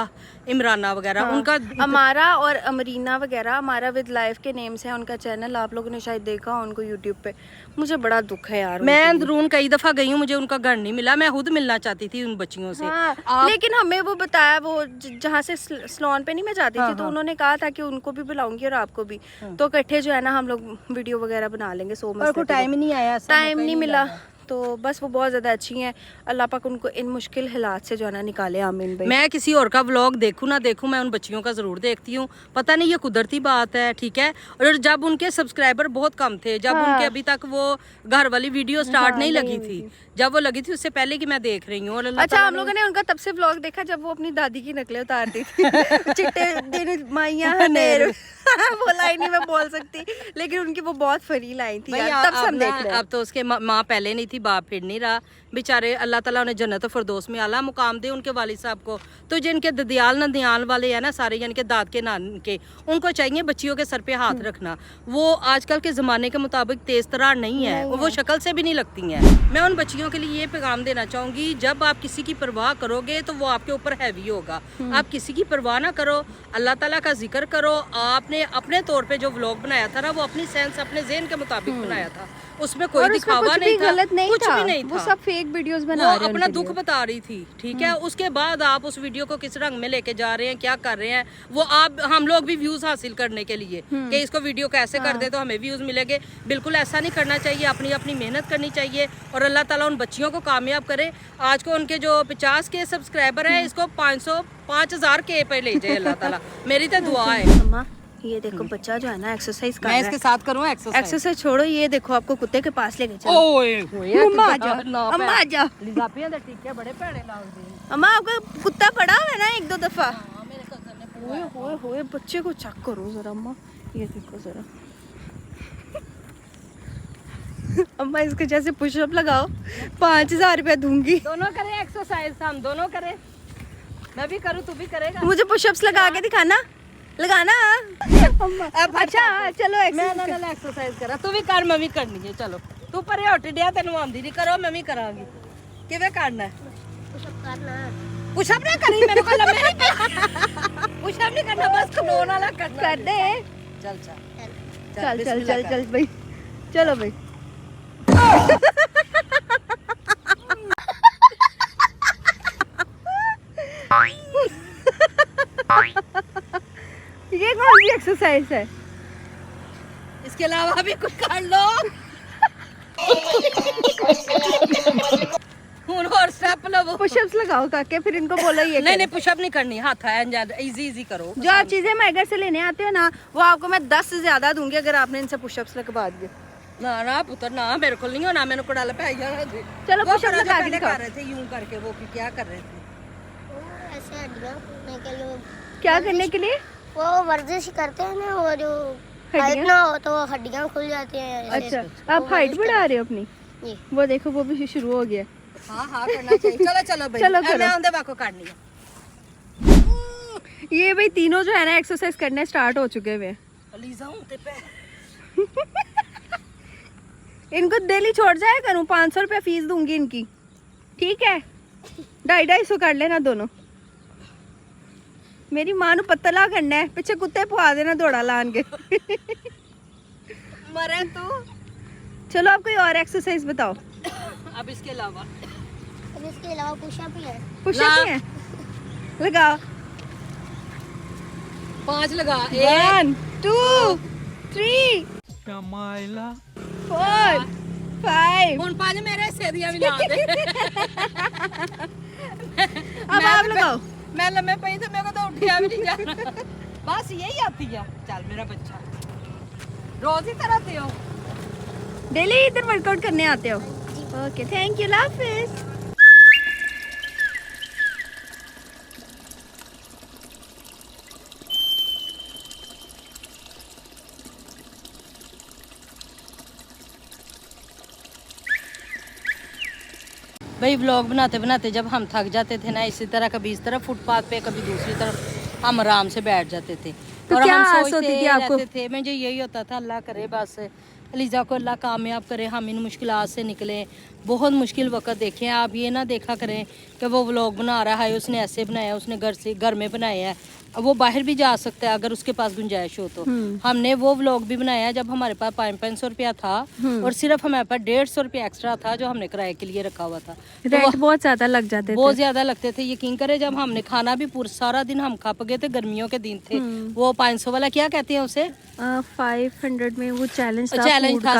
Speaker 1: इमराना वगैरह, उनका
Speaker 2: अमारा और अमरीना वगैरह, हमारा विद लाइफ के नेम से है उनका चैनल, आप लोगों ने शायद देखा हो उनको यूट्यूब पे। मुझे बड़ा दुख है यार।
Speaker 1: मैं अंदरून कई दफा गई हूँ, मुझे उनका घर नहीं मिला, मैं खुद मिलना चाहती थी उन बच्चियों से।
Speaker 2: हाँ, लेकिन हमें वो बताया, वो जहाँ से स्लोन पे नहीं मैं जाती थी तो उन्होंने कहा था कि उनको भी बुलाऊंगी और आपको भी, तो इकट्ठे जो है ना हम लोग वीडियो वगैरह बना लेंगे। सो मच
Speaker 1: टाइम नहीं आया,
Speaker 2: टाइम नहीं मिला, तो बस वो बहुत ज़्यादा अच्छी हैं। अल्लाह पाक उनको इन मुश्किल हालात से जो है ना निकाले, आमीन भाई।
Speaker 1: मैं किसी और का व्लॉग देखूँ ना देखूँ, मैं उन बच्चियों का ज़रूर देखती हूँ। पता नहीं ये कुदरती बात है, ठीक है। और जब उनके सब्सक्राइबर बहुत कम थे, जब उनके अभी तक वो घर वाली वीडियो स्टार्ट नहीं लगी थी, जब वो लगी थी उससे पहले की मैं देख रही हूँ।
Speaker 2: अच्छा हम लोगों ने उनका तब से व्लॉग देखा जब वो अपनी दादी की नकलें उतारती थी। चिट्टे दिन माइया हनेर वो लाइन नहीं मैं बोल सकती, लेकिन उनकी वो बहुत फनी लाइन थी यार, तब से हम देख रहे हैं।
Speaker 1: अब तो उसके माँ पहले नहीं थी, बाप फिर नहीं रहा बेचारे। अल्लाह ताला उन्हें जन्नत फिरदौस में आला मुकाम दे उनके वालिद साहब को। तो जिनके ददियाल नदियाल वाले हैं ना सारे, यानी कि दाद के नान के, उनको चाहिए बच्चियों के सर पे हाथ रखना। वो आजकल के ज़माने के मुताबिक तेज तरार नहीं है, वो शक्ल से भी नहीं लगती हैं। मैं उन बच्चियों के लिए ये पैगाम देना चाहूँगी, जब आप किसी की परवाह करोगे तो वो आपके ऊपर हैवी होगा। आप किसी की परवाह ना करो, अल्लाह ताला का जिक्र करो। आपने अपने तौर पे जो व्लॉग बनाया था ना, वो अपनी सेंस अपने ज़हन के मुताबिक बनाया था, उसमें कोई दिखावा नहीं था,
Speaker 2: गलत नहीं
Speaker 1: कुछ
Speaker 2: था,
Speaker 1: भी नहीं था।
Speaker 2: वो सब फेक वीडियोस बना
Speaker 1: वो
Speaker 2: रहे हैं,
Speaker 1: अपना दुख बता रही थी, ठीक है। उसके बाद आप उस वीडियो को किस रंग में लेके जा रहे हैं, क्या कर रहे हैं, वो आप हम लोग भी व्यूज हासिल करने के लिए कि इसको वीडियो कैसे कर दे तो हमें व्यूज मिलेंगे, बिल्कुल ऐसा नहीं करना चाहिए। अपनी अपनी मेहनत करनी चाहिए और अल्लाह ताला उन बच्चियों को कामयाब करे। आज को उनके जो 50 के सब्सक्राइबर है, इसको 500-5000 के पे ले जाए अल्लाह ताला, मेरी तो दुआ है।
Speaker 2: ये देखो बच्चा जो है ना एक्सरसाइज कर रहा
Speaker 1: मैं
Speaker 2: है।
Speaker 1: इसके साथ करूँ
Speaker 2: एक्सरसाइज छोड़ो, ये देखो आपको कुत्ते के पास लेके चलो।
Speaker 1: ओए
Speaker 2: अम्मा आ जाओ, अम्मा आ जाओ।
Speaker 1: लिजापियां दे टीके बड़े भैड़े लागदे।
Speaker 2: अम्मा आपका कुत्ता पड़ा हुआ है ना 1-2 दफा।
Speaker 1: हां मेरे कजन ने
Speaker 2: ओए होए बच्चे को चेक करो जरा अम्मा, ये देखो जरा। अम्मा इसके जैसे पुशअप लगाओ, 5000 रुपया दूंगी।
Speaker 1: दोनों करें एक्सरसाइज, हम दोनों करें। मैं भी करूँ, तू भी करेगा?
Speaker 2: मुझे पुशअप्स लगा के दिखाना, लगाना।
Speaker 1: अब
Speaker 2: अच्छा चलो
Speaker 1: एक्सरसाइज करा, तू भी कर, मैं भी करनी है। चलो तू परे हट दिया, तेन आंदी नहीं, करो मैं भी करांगी। किवें करना है? पुशअप ना करी, मेरे को लम्बे पुशअप नहीं करना, बस खलोन वाला करना।
Speaker 2: कर दे।
Speaker 1: चल
Speaker 2: चल चल चल चल भाई, चलो भाई। ये कौन सी एक्सरसाइज है?
Speaker 1: इसके अलावा भी कुछ कर लो। और स्टेप लो।
Speaker 2: पुशअप्स लगाओ काके, फिर इनको बोलो ये
Speaker 1: नहीं पुशअप नहीं करनी, हाथ है इजी करो।
Speaker 2: जो आप चीजें मैं घर से लेने आते हो ना, वो आपको मैं 10 से ज्यादा दूंगी अगर आपने इनसे पुशअप्स लगवा दिए।
Speaker 1: ना पुत्र ना, मेरे को नहीं होना, मेरे को डाल पे
Speaker 2: चलो पुशअप लगा के दिखा।
Speaker 1: कर रहे थे यूं करके, वो क्या कर रहे थे?
Speaker 3: ऐसे हड्डियां कूदने के लिए।
Speaker 2: क्या करने के लिए?
Speaker 3: वो वर्जिश करते हैं ना, वो जो हाइट ना हो तो हड्डियां खुल जाती हैं।
Speaker 2: अच्छा, आप हाइट बढ़ा रहे हो अपनी?
Speaker 3: जी।
Speaker 2: वो देखो वो भी शुरू हो गया।
Speaker 1: हाँ करना चाहिए। चलो भाई,
Speaker 2: चलो करो।
Speaker 1: मैं आंदे बाको काटनी है।
Speaker 2: ये भाई तीनों जो है ना एक्सरसाइज करने स्टार्ट हो चुके हुए हैं। इनको डेली छोड़ जाया करूँ, 500 रुपया फीस दूंगी इनकी, ठीक है? 250 कर लेना दोनों। मेरी माँ नु पतला करना है, पीछे कुत्ते पवा देना दौड़ा लान के।
Speaker 1: मरे तू।
Speaker 2: चलो आप कोई और एक्सरसाइज बताओ।
Speaker 1: अब इसके अलावा
Speaker 3: पुशअप ही है।
Speaker 2: पुशअप ही है, लगाओ।
Speaker 1: 5 लगा।
Speaker 2: 1 2 3 4 5।
Speaker 1: कौन 5 मेरे सेदियां भी ला दे।
Speaker 2: अब आप लगाओ।
Speaker 1: मैं लम्बे पई तो मेरे को तो उठिया भी नहीं जाना। बस यही आती है। चल मेरा बच्चा, रोज ही कराते हो?
Speaker 2: डेली इधर वर्कआउट करने आते हो? ओके थैंक यू, अल्लाह हाफिज़।
Speaker 1: भाई व्लॉग बनाते बनाते जब हम थक जाते थे ना, इसी तरह कभी इस तरफ फुटपाथ पे, कभी दूसरी तरफ हम आराम से बैठ जाते थे।
Speaker 2: तो
Speaker 1: और
Speaker 2: क्या
Speaker 1: हम
Speaker 2: आस
Speaker 1: सोचते
Speaker 2: होती थी आपको?
Speaker 1: रहते थे, मुझे यही होता था अल्लाह करे बस अलीज़ा को अल्लाह कामयाब करे, हम इन मुश्किलात से निकलें। बहुत मुश्किल वक्त देखे हैं आप, ये ना देखा करें कि वो व्लॉग बना रहा है, उसने ऐसे बनाया, उसने घर में बनाया है, वो बाहर भी जा सकता है अगर उसके पास गुंजाइश हो तो। हमने वो व्लॉग भी बनाया जब हमारे पास 500 रुपया था और सिर्फ हमारे पास 150 रुपया एक्स्ट्रा था जो हमने किराए के लिए रखा हुआ था।
Speaker 2: रेंट बहुत ज्यादा लग जाते थे।
Speaker 1: बहुत ज्यादा लगते थे, यकीन करे जब हमने खाना भी पूरा सारा दिन हम खप गए थे, गर्मियों के दिन थे। वो 500 वाला क्या कहते हैं उसे,
Speaker 2: 500 में वो चैलेंज
Speaker 1: था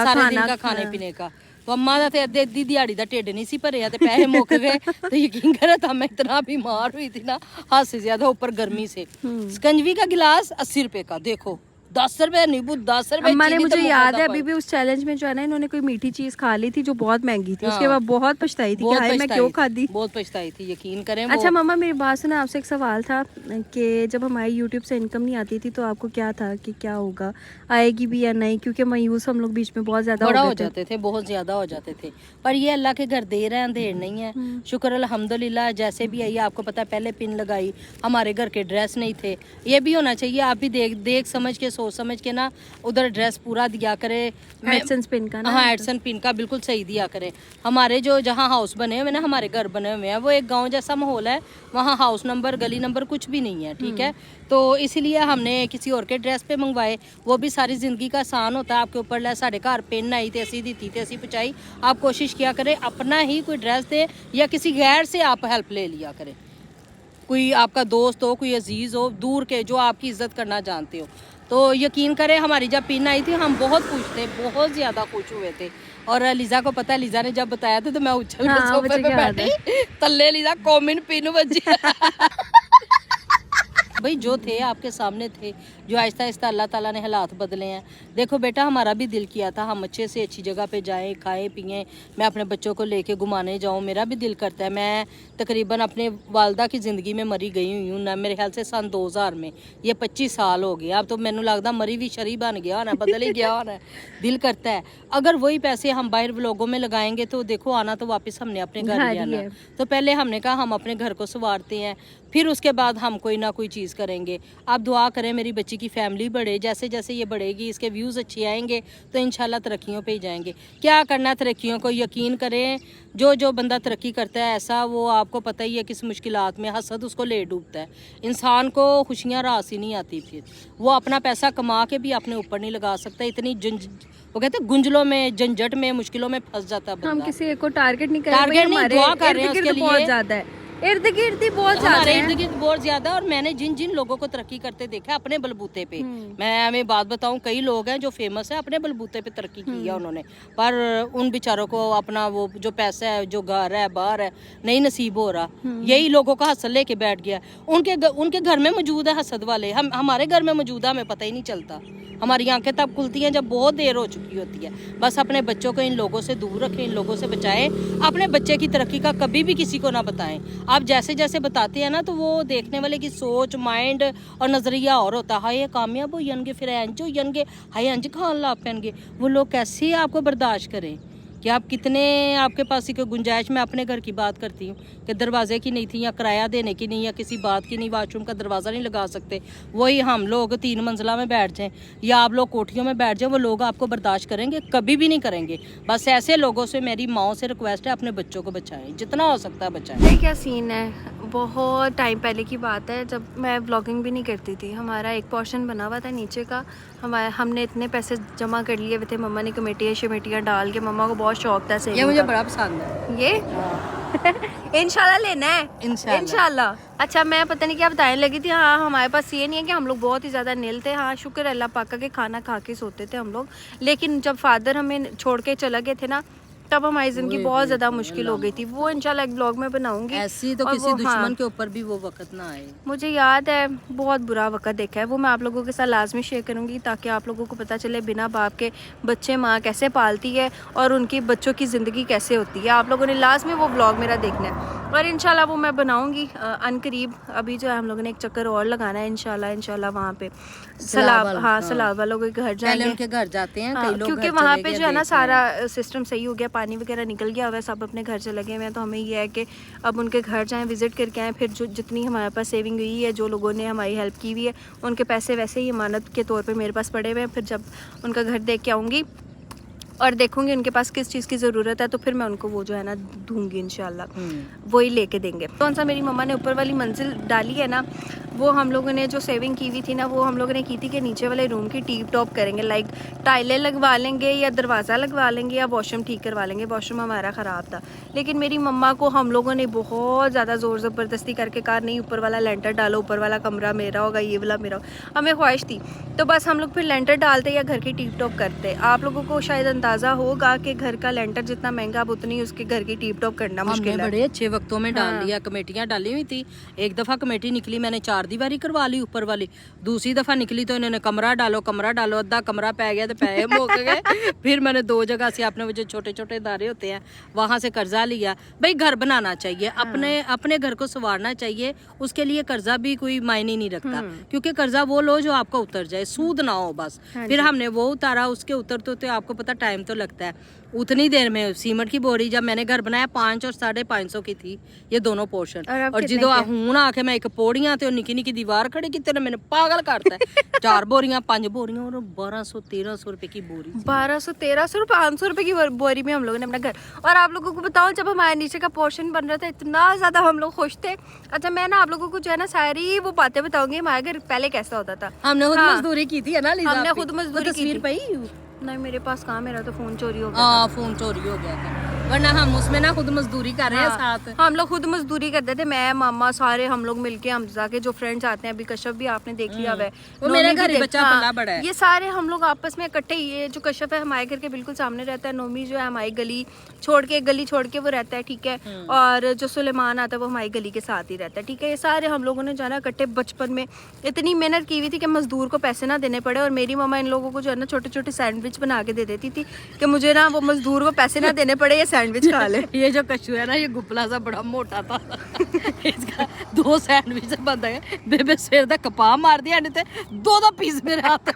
Speaker 1: सारे दिन का खाने पीने का। तो अम्मा दा ते अद्धी दिहाड़ी दा ढिड नहीं सी भरिया ते पैसे मुक गए। तो यकीन करे था मैं इतना बीमार हुई थी ना, हद से ज्यादा, ऊपर गर्मी से। शिकंजवी का गिलास 80 रुपए का, देखो 10 रुपए नींबू 10 रुपए।
Speaker 2: अम्मा ने, मुझे याद है अभी भी उस चैलेंज में जो है ना, इन्होंने कोई मीठी चीज खा ली थी जो बहुत महंगी थी। उसके बाद बहुत पछताई थी कि हाय मैं क्यों खाती।
Speaker 1: बहुत पछताई थी, यकीन करें।
Speaker 2: अच्छा मम्मा मेरी बात सुना, आपसे एक सवाल था कि जब हमारी यूट्यूब से इनकम नहीं आती थी तो आपको क्या था कि क्या होगा, आएगी भी या नहीं? क्योंकि मायूस हम लोग बीच में बहुत ज्यादा
Speaker 1: हो जाते थे, बहुत ज्यादा हो जाते थे। पर ये अल्लाह के घर देर है अंधेर नहीं है, शुक्र अल्हम्दुलिल्लाह। जैसे भी आई, आपको पता है पहले पिन लगाई, हमारे घर के ड्रेस नहीं थे। ये भी होना चाहिए, आप भी देख समझ के, सोच समझ के ना उधर ड्रेस पूरा दिया करे।
Speaker 2: एडसन पिन का ना,
Speaker 1: हाँ एडसन पिन का बिल्कुल सही दिया करे। हमारे जो जहाँ हाउस बने हुए ना, हमारे घर बने हुए हैं, वो एक गांव जैसा माहौल है, वहाँ हाउस नंबर गली नंबर कुछ भी नहीं है, ठीक है? तो इसीलिए हमने किसी और के ड्रेस पे मंगवाए। वो भी सारी जिंदगी का आसान होता है आपके ऊपर। लै साढ़े घर पिन आई तो असी दी तो असी पहुँचाई। आप कोशिश किया करें अपना ही कोई ड्रेस दे या किसी गैर से आप हेल्प ले लिया करें। कोई आपका दोस्त हो, कोई अजीज हो दूर के, जो आपकी इज्जत करना जानते हो। तो यकीन करें हमारी जब पिन आई थी हम बहुत खुश थे, बहुत ज्यादा खुश हुए थे। और लीजा को पता है, लीजा ने जब बताया था तो मैं उछल के सोफे पे बैठी, तल्ले लीजा कॉमन पिन बजी। भाई जो थे आपके सामने थे, जो आहिस्ता आहिस्ता अल्लाह ताला ने हालात बदले हैं। देखो बेटा, हमारा भी दिल किया था हम अच्छे से अच्छी जगह पे जाएं, खाएं पिएं, मैं अपने बच्चों को लेके घुमाने जाऊं, मेरा भी दिल करता है। मैं तकरीबन अपने वालदा की ज़िंदगी में मरी गई हुई हूँ ना, मेरे ख्याल से सन 2000 में, ये 25 साल हो गए। अब तो मैंने लगता मरी भी शरी बन गया ना, बदल ही गया ना। दिल करता है अगर वही पैसे हम बाहर व्लॉगों में लगाएंगे तो देखो आना तो वापस हमने अपने घर ही आना। तो पहले हमने कहा हम अपने घर को संवारते हैं, फिर उसके बाद हम कोई ना कोई चीज़ करेंगे। आप दुआ करें मेरी बच्ची की फैमिली बढ़े, जैसे जैसे ये बढ़ेगी इसके व्यूज़ अच्छे आएंगे तो इंशाल्लाह तरक्कियों पे ही जाएंगे। क्या करना है तरक्कियों को, यकीन करें जो जो बंदा तरक्की करता है ऐसा, वो आपको पता ही है किस मुश्किलात में, हसद उसको ले डूबता है। इंसान को खुशियाँ रास ही नहीं आती, फिर वो अपना पैसा कमा के भी अपने ऊपर नहीं लगा सकता। इतनी वो कहते हैं गुंजलों में, झंझट में, मुश्किलों में फंस जाता है बंदा।
Speaker 2: हम किसी को टारगेट नहीं कर रहे,
Speaker 1: टारगेट नहीं, दुआ कर रहे हैं उसके लिए।
Speaker 2: बहुत ज्यादा है इर्द गिर्द बहुत ज्यादा है,
Speaker 1: इर्द गिर्द बहुत ज्यादा। और मैंने जिन जिन लोगों को तरक्की करते देखा अपने बलबूते पे, मैं हमें बात बताऊं, कई लोग हैं जो फेमस है अपने बलबूते पे तरक्की की है उन्होंने, पर उन बेचारों को अपना वो जो पैसा है, जो घर है, बाहर है, नहीं नसीब हो रहा। यही लोगों का हसद लेके बैठ गया। उनके घर में मौजूद है हसद वाले, हमारे घर में मौजूद है, हमें पता ही नहीं चलता। हमारी आंखें तब खुलती हैं जब बहुत देर हो चुकी होती है। बस अपने बच्चों को इन लोगों से दूर रखें, इन लोगों से बचाएं। अपने बच्चे की तरक्की का कभी भी किसी को ना बताएं। आप जैसे जैसे बताते हैं ना तो वो देखने वाले की सोच, माइंड और नजरिया और होता है। हाय कामयाब हो जाएंगे, फिर इंज हो जाएंगे, हाय इंज खान ला पेंगे। वो लोग कैसे आपको बर्दाश्त करें कि आप कितने, आपके पास ही कोई गुंजाइश। मैं अपने घर की बात करती हूँ कि दरवाजे की नहीं थी, या किराया देने की नहीं, या किसी बात की नहीं, वाशरूम का दरवाज़ा नहीं लगा सकते। वही हम लोग 3 मंजिला में बैठ जाएं या आप लोग कोठियों में बैठ जाएं, वो लोग आपको बर्दाश्त करेंगे? कभी भी नहीं करेंगे। बस ऐसे लोगों से मेरी माओ से रिक्वेस्ट है, अपने बच्चों को बचाएं, जितना हो सकता है बचाएं।
Speaker 2: क्या सीन है, बहुत टाइम पहले की बात है जब मैं व्लॉगिंग भी नहीं करती थी। हमारा एक पोर्शन बना हुआ था नीचे का, हमने इतने पैसे जमा कर लिए हुए थे। मम्मा ने कमेटियाँ डाल के, मम्मा को बहुत शौक था सेविंग का।
Speaker 1: ये मुझे बड़ा पसंद है
Speaker 2: ये इंशाल्लाह लेना है, इंशाल्लाह। अच्छा, मैं पता नहीं क्या बताने लगी थी। हाँ, हमारे पास ये नहीं है कि हम लोग बहुत ही ज़्यादा नील थे। हाँ, शुक्र अल्लाह पाक के खाना खा के सोते थे हम लोग। लेकिन जब फादर हमें छोड़ के चला गए थे ना, तब हमारी जिंदगी बहुत ज़्यादा मुश्किल हो गई थी। वो इंशाल्लाह एक ब्लॉग में बनाऊंगी।
Speaker 1: ऐसी तो किसी दुश्मन के ऊपर भी वो वक्त ना आए।
Speaker 2: मुझे याद है, बहुत बुरा वक्त देखा है, वो मैं आप लोगों के साथ लाजमी शेयर करूंगी ताकि आप लोगों को पता चले बिना बाप के बच्चे माँ कैसे पालती है और उनकी बच्चों की ज़िंदगी कैसे होती है। आप लोगों ने लाजमी वो ब्लॉग मेरा देखना है और इंशाल्लाह वो मैं बनाऊंगी अनकरीब। अभी जो है हम लोगों ने एक चक्कर और लगाना है इंशाल्लाह वहाँ पे सलाब, हाँ सलाब वालों के घर जाएंगे,
Speaker 1: उनके घर जाते हैं
Speaker 2: कई लोग, क्योंकि वहाँ पे जो है ना सारा सिस्टम सही हो गया, पानी वगैरह निकल गया हुआ है, सब अपने घर से लगे हुए हैं। तो हमें ये है कि अब उनके घर जाएं, विजिट करके आएँ। फिर जो जितनी हमारे पास सेविंग हुई है, जो लोगों ने हमारी हेल्प की हुई है, उनके पैसे वैसे ही अमानत के तौर पे मेरे पास पड़े हुए हैं। फिर जब उनका घर देख के आऊँगी और देखूंगी उनके पास किस चीज़ की ज़रूरत है, तो फिर मैं उनको वो जो है ना दूंगी इंशाल्लाह, वही लेके देंगे। कौन सा मेरी मम्मा ने ऊपर वाली मंजिल डाली है ना, वो हम लोगों ने जो सेविंग की हुई थी ना, वो हम लोगों ने की थी कि नीचे वाले रूम की टीप टॉप करेंगे, लाइक टाइलें लगवा लेंगे या दरवाज़ा लगवा लेंगे या वॉशरूम ठीक करवा लेंगे। वॉशरूम हमारा ख़राब था, लेकिन मेरी मम्मा को हम लोगों ने बहुत ज़्यादा ज़ोर ज़बरदस्ती करके कहा नहीं, ऊपर वाला लेंटर डालो, ऊपर वाला कमरा मेरा होगा, ये वाला मेरा होगा। हमें ख्वाहिश थी, तो बस हम लोग फिर लेंटर डालते या घर की टीप टॉप करते। आप लोगों को शायद अंदाज़ा होगा कि घर का लेंटर जितना महंगा, अब उतनी उसके घर की टीप टॉप करना मुश्किल है।
Speaker 1: बड़े अच्छे वक्तों में डाल लिया, कमेटियाँ डाली हुई थी। एक दफ़ा कमेटी निकली, मैंने 4 दीवारी करवा ली ऊपर वाली। दूसरी दफ़ा निकली तो इन्होंने कमरा डालो, अद्धा कमरा पै गया तो पैसे मुक गए। फिर मैंने 2 जगह से अपने वो जो छोटे छोटे इदारे होते हैं वहाँ से कर्जा लिया। भाई घर बनाना चाहिए, अपने घर को संवारना चाहिए, उसके लिए कर्जा भी कोई मायने नहीं रखता, क्योंकि कर्जा वो लो जो आपका उतर जाए, सूद ना हो बस। फिर हमने वो उतारा, उसके उतरते तो आपको पता टाइम तो लगता है। उतनी देर में सीमेंट की बोरी जब मैंने घर बनाया 5 और 550 की थी ये दोनों पोर्शन। और जो हूं आके मैं एक पौड़ियां ते निकी निकी दीवार खड़ी की तेरे मैंने पागल करता है। 4 बोरियां 5 बोरियां और 1200-1300 रुपए की बोरी,
Speaker 2: 1200-1300 और 500 रुपए की बोरी में हम लोगों ने अपना घर। और आप लोगों को बताओ, जब हमारे नीचे का पोर्शन बन रहा था इतना ज्यादा हम लोग खुश थे। अच्छा, मैं ना आप लोगों को जो है ना सारी वो बातें बताऊंगी हमारे घर पहले कैसा होता था।
Speaker 1: हमने खुद मजदूरी की थी ना,
Speaker 2: हमने खुद मजदूरी की थी।
Speaker 1: नहीं,
Speaker 2: मेरे पास कहाँ, मेरा तो फोन चोरी हो गया।
Speaker 1: हाँ, फोन चोरी हो गया था। वरना हम उसमें ना खुद मजदूरी कर रहे हैं साथ।
Speaker 2: हम लोग खुद मजदूरी करते थे, मैं मामा सारे हम लोग मिलके, हमजा के जो फ्रेंड्स आते हैं, अभी कश्यप भी आपने देख लिया है,
Speaker 1: वो मेरे घर ही बच्चा पला बड़ा है।
Speaker 2: ये सारे हम लोग आपस में इकट्ठे, ये जो कश्यप है हमारे घर के बिल्कुल सामने रहता है, नोमी जो है हमारी गली छोड़ के, गली छोड़ के वो रहता है, ठीक है, और जो सुलेमान आता है वो हमारी गली के साथ ही रहता है, ठीक है। ये सारे हम लोगों ने जाना इकट्ठे, बचपन में इतनी मेहनत की हुई थी कि मजदूर को पैसे ना देने पड़े, और मेरी मम्मा इन लोगों को जो है ना छोटे छोटे सैंडविच बना के दे देती थी कि मुझे ना वो मजदूर को पैसे ना देने पड़े, ये सैंडविच खा ले।
Speaker 1: ये जो कशु है ना, ये गुपला सा बड़ा मोटा था इसका 2 सैंडविच बंद है, बेबे सवेर दा कपा मार दिया, नहीं ते 2 पीस मेरे हाथ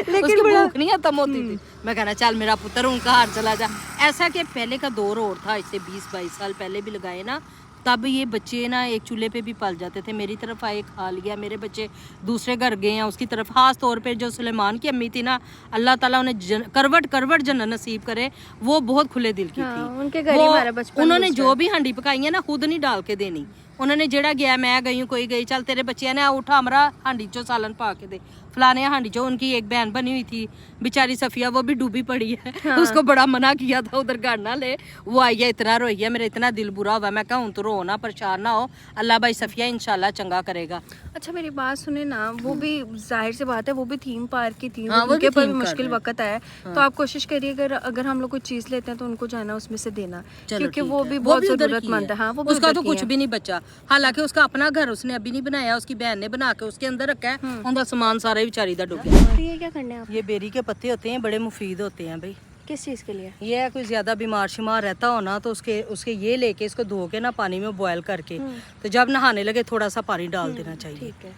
Speaker 1: लेकिन भूख नहीं खत्म होती थी। मैं कहना चल मेरा पुत्र उनका हार चला जा। ऐसा कि पहले का दौर और था, इससे 20-22 साल पहले भी लगाए ना, तब ये बच्चे ना एक चूल्हे पे भी पल जाते थे। मेरी तरफ आए खा लिया, मेरे बच्चे दूसरे घर गए हैं उसकी तरफ। खास तौर पे जो सुलेमान की अम्मी थी ना, अल्लाह ताला उन्हें करवट जन्नत नसीब करे, वो बहुत खुले दिल की थी।
Speaker 2: उनके घर ही हमारा बचपन,
Speaker 1: उन्होंने जो भी हांडी पकाई है ना, खुद नहीं डाल के देनी। उन्होंने जेड़ा गया, मैं गई हूँ, कोई गई, चल तेरे बच्चे ने उठा हमारा हांडी चो सालन पा के दे, फलाने हांडी चो। उनकी एक बहन बनी हुई थी बेचारी सफिया, वो भी डूबी पड़ी है। उसको बड़ा मना किया था उधर गाड़ ना ले, वो आई है, इतना रोई है, मेरा इतना दिल बुरा हुआ। मैं कहूँ तो रो ना, परेशान ना हो, अल्लाह भाई सफिया इंशाल्लाह चंगा करेगा।
Speaker 2: अच्छा मेरी बात सुने ना, वो भी जाहिर सी बात है, वो भी थीम पार्क की थी,
Speaker 1: हाँ,
Speaker 2: उनके पर भी मुश्किल वक्त आया, तो आप कोशिश करिए अगर हम लोग कोई चीज लेते हैं तो उनको जाना उसमें से देना, क्योंकि वो भी बहुत जरूरतमंद है। हाँ, वो
Speaker 1: उसका तो कुछ भी नहीं बचा, हालांकि उसका अपना घर उसने अभी नहीं बनाया, उसकी बहन ने बना के उसके अंदर रखा है, उनका सामान सारा बेचारी दा डूब गया।
Speaker 2: तो ये क्या करने हैं आप?
Speaker 1: ये बेरी के पत्ते होते हैं, बड़े मुफीद होते हैं भाई।
Speaker 2: किस चीज के लिए?
Speaker 1: ये है कोई ज्यादा बीमार शिमार रहता हो ना, तो उसके ये लेके इसको धो के ना पानी में बॉयल करके, तो जब नहाने लगे थोड़ा सा पानी डाल देना चाहिए।
Speaker 2: ठीक है,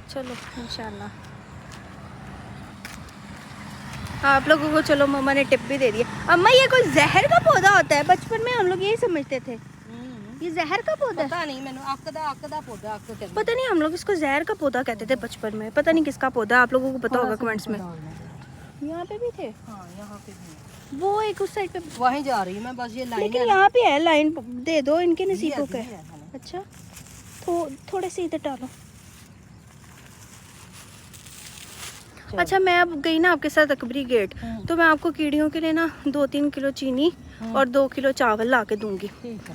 Speaker 2: चलो इंशाल्लाह। आप लोगों को चलो मम्मा ने टिप भी दे दी है। अम्मा ये कोई जहर का पौधा होता है? बचपन में हम लोग यही समझते थे, ये जहर का पौधा है।
Speaker 1: पता नहीं मैंने, आकदा पौधा
Speaker 2: पता नहीं, हम लोग इसको जहर का पौधा कहते थे बचपन में, पता नहीं किसका पौधा, आप लोगों को पता होगा कमेंट्स में। यहाँ पे भी थे?
Speaker 1: हाँ, यहाँ पे भी।
Speaker 2: वो एक उस साइड पे,
Speaker 1: वहीं जा रही हूँ मैं, बस ये लाइन
Speaker 2: लेकिन यहाँ पे है लाइन, दे दो इनके नसीबों का। अच्छा थोड़े से इधर डालो। अच्छा मैं अब गई ना आपके साथ अकबरी गेट, तो मैं आपको कीड़ियों के लिए ना 2-3 किलो चीनी और 2 किलो चावल ला के दूंगी,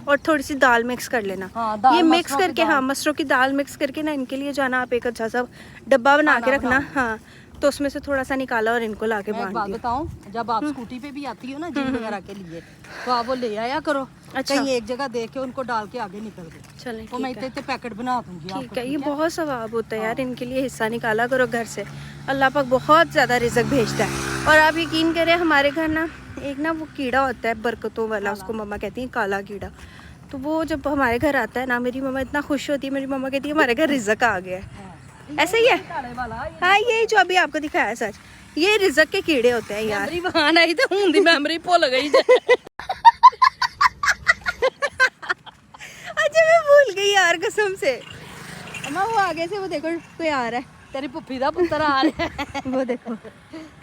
Speaker 2: और थोड़ी सी दाल मिक्स कर लेना।
Speaker 1: हाँ,
Speaker 2: ये मिक्स करके, हाँ मसरों की दाल मिक्स करके ना इनके लिए जाना, आप एक अच्छा सा डब्बा बना के रखना। हाँ, तो उसमें से थोड़ा सा निकाला और इनको ला के बांध दिया।
Speaker 1: बताऊं, जब आप स्कूटी पे भी आती हो ना जिम वगैरह के लिए, तो आप वो ले आया करो। अच्छा, कहीं एक जगह देख के उनको डाल के आगे निकल गए।
Speaker 2: चलें,
Speaker 1: तो मैं इतने पैकेट बना दूंगी।
Speaker 2: ठीक है, ये बहुत सवाब होता है यार, इनके लिए हिस्सा निकाला करो घर से, अल्लाह पाक बहुत ज़्यादा रिज़्क भेजता है। और आप यकीन करें, हमारे घर ना एक ना वो कीड़ा होता है बरकतों वाला, उसको मम्मा कहती हैं काला कीड़ा, तो वो जब हमारे घर आता है ना, मेरी मम्मा इतना खुश होती है, मेरी मम्मा कहती है हमारे घर रिज़्क आ गया है। ऐसा ही है? हाँ, यही जो अभी आपको दिखाया सच, ये रिज़्क के कीड़े होते हैं यार।
Speaker 1: वहां आई तो हूं दी मेमोरी भूल गई।
Speaker 2: अच्छा मैं भूल गई यार कसम से। अम्मा वो आगे से वो देखो कोई आ रहा है,
Speaker 1: तेरी पुप्पी दा पुत्र आ रहा है।
Speaker 2: वो देखो,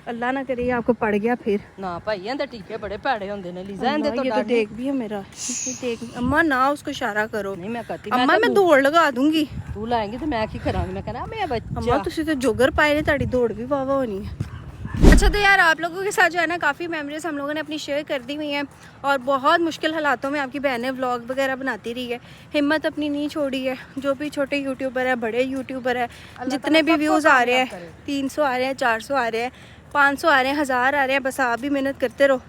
Speaker 2: अल्लाह ना करे आपको पड़ गया फिर।
Speaker 1: ना भाई इंदे टीके बड़े भैड़े होंदे ने लीजा, इंदे
Speaker 2: ये तो देख भी है मेरा, ये देख। अम्मा ना उसको इशारा करो।
Speaker 1: नहीं मैं कहती,
Speaker 2: अम्मा मैं दौड़ लगा दूंगी।
Speaker 1: तू लाएंगी तो मैं की करांगी, मैं कहना मैं बच्चा।
Speaker 2: अम्मा तुसी तो जोगर पाए ने, ताड़ी दौड़ भी वावा होनी है। अच्छा तो यार आप लोगों के साथ जो है ना काफ़ी मेमोरीज हम लोगों ने अपनी शेयर कर दी हुई हैं, और बहुत मुश्किल हालातों में आपकी बहनें व्लॉग वगैरह बनाती रही है, हिम्मत अपनी नहीं छोड़ी है। जो भी छोटे यूट्यूबर है, बड़े यूट्यूबर है, जितने भी व्यूज़ आ रहे हैं, 300 आ रहे हैं, 400 आ रहे हैं, 500 आ रहे हैं, 1000 आ रहे हैं, बस आप भी मेहनत करते रहो,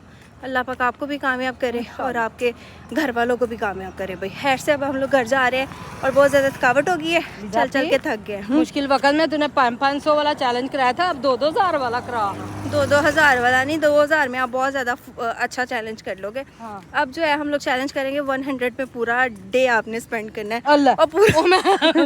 Speaker 2: अल्लाह पाक आपको भी कामयाब करे और आपके घर वालों को भी कामयाब करे। भाई खैर से अब हम लोग घर जा रहे हैं और बहुत ज़्यादा थकावट हो गई है, चल चल के थक गए।
Speaker 1: मुश्किल वक्त में तूने 500 वाला चैलेंज कराया था, अब 2-2000 वाला करा।
Speaker 2: 2-2000 वाला नहीं, 2000 में आप बहुत ज़्यादा अच्छा चैलेंज कर लोगे।
Speaker 1: हाँ।
Speaker 2: अब जो है हम लोग चैलेंज करेंगे 100 पे पूरा डे आपने स्पेंड करना है।
Speaker 1: अल्लाह,
Speaker 2: और पूरा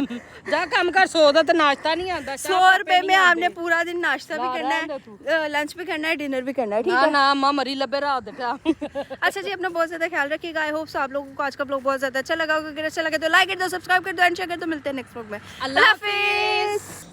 Speaker 1: जा काम कर, 100 दा तो नाश्ता नहीं आता।
Speaker 2: 100 रुपए में आपने पूरा दिन नाश्ता भी करना है, लंच भी करना है, डिनर भी करना है, ठीक है
Speaker 1: ना? अम्मा मरी लबे रात दे।
Speaker 2: अच्छा जी, अपना बहुत ज़्यादा ख्याल रखिएगा। आई होप आप लोगों को आज का ब्लॉग बहुत ज़्यादा अच्छा लगा होगा। अगर अच्छा लगे तो लाइक कर दो, सब्सक्राइब कर दो, एंड शेयर कर दो। मिलते हैं नेक्स्ट ब्लॉग में।
Speaker 1: अल्लाह हाफिज़।